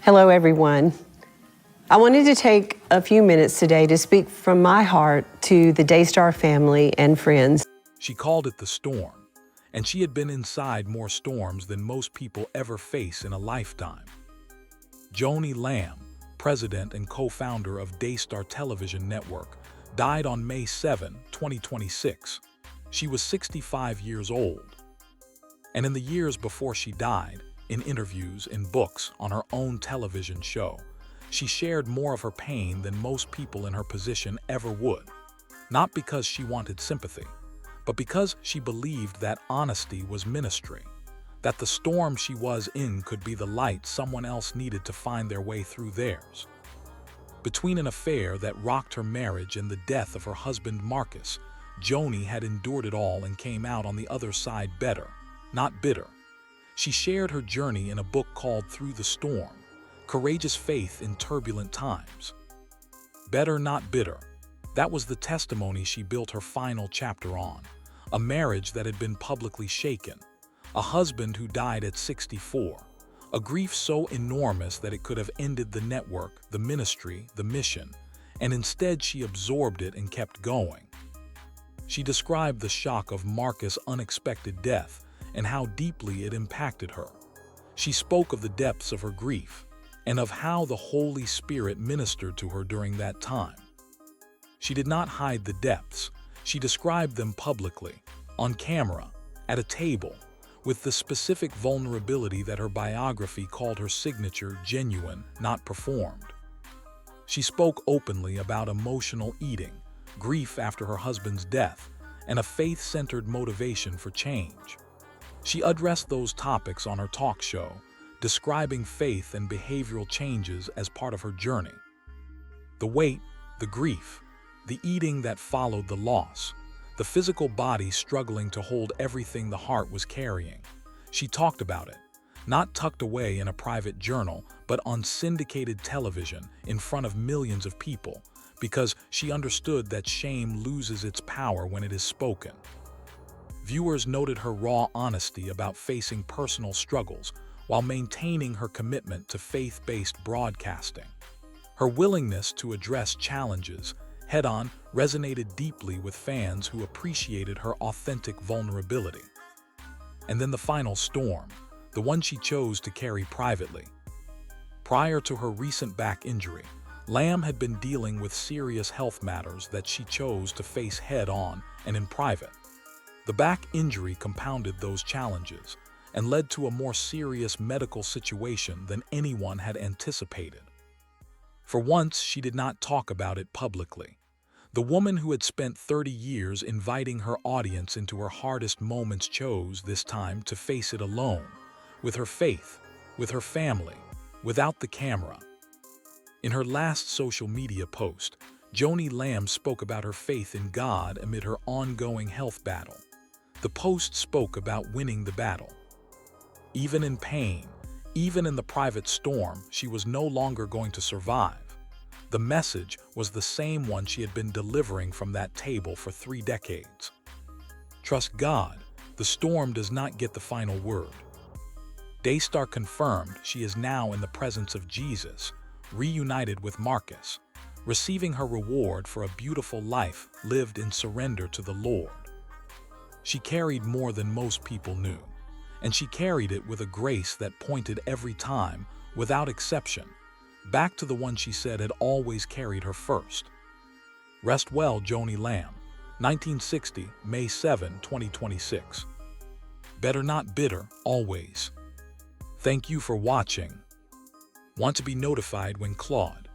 Hello, everyone. I wanted to take a few minutes today to speak from my heart to the Daystar family and friends. She called it the storm, and she had been inside more storms than most people ever face in a lifetime. Joni Lamb, president and co-founder of Daystar Television Network, died on May 7, 2026. She was 65 years old. And in the years before she died, in interviews, in books, on her own television show, she shared more of her pain than most people in her position ever would. Not because she wanted sympathy, but because she believed that honesty was ministry, that the storm she was in could be the light someone else needed to find their way through theirs. Between an affair that rocked her marriage and the death of her husband Marcus, Joni had endured it all and came out on the other side better, not bitter. She shared her journey in a book called Through the Storm, Courageous Faith in Turbulent Times. Better, not bitter. That was the testimony she built her final chapter on. A marriage that had been publicly shaken. A husband who died at 64. A grief so enormous that it could have ended the network, the ministry, the mission, and instead she absorbed it and kept going. She described the shock of Marcus' unexpected death and how deeply it impacted her. She spoke of the depths of her grief and of how the Holy Spirit ministered to her during that time. She did not hide the depths. She described them publicly, on camera, at a table, with the specific vulnerability that her biography called her signature genuine, not performed. She spoke openly about emotional eating, grief after her husband's death, and a faith-centered motivation for change. She addressed those topics on her talk show, describing faith and behavioral changes as part of her journey. The weight, the grief, the eating that followed the loss, the physical body struggling to hold everything the heart was carrying. She talked about it, not tucked away in a private journal, but on syndicated television in front of millions of people, because she understood that shame loses its power when it is spoken. Viewers noted her raw honesty about facing personal struggles while maintaining her commitment to faith-based broadcasting. Her willingness to address challenges head-on resonated deeply with fans who appreciated her authentic vulnerability. And then the final storm, the one she chose to carry privately. Prior to her recent back injury, Lamb had been dealing with serious health matters that she chose to face head-on and in private. The back injury compounded those challenges and led to a more serious medical situation than anyone had anticipated. For once, she did not talk about it publicly. The woman who had spent 30 years inviting her audience into her hardest moments chose this time to face it alone, with her faith, with her family, without the camera. In her last social media post, Joni Lamb spoke about her faith in God amid her ongoing health battle. The post spoke about winning the battle. Even in pain, even in the private storm, she was no longer going to survive. The message was the same one she had been delivering from that table for 3 decades. Trust God, the storm does not get the final word. Daystar confirmed she is now in the presence of Jesus, reunited with Marcus, receiving her reward for a beautiful life lived in surrender to the Lord. She carried more than most people knew, and she carried it with a grace that pointed every time, without exception, back to the one she said had always carried her first. Rest well, Joni Lamb, 1960, May 7, 2026. Better, not bitter, always. Thank you for watching. Want to be notified when Claude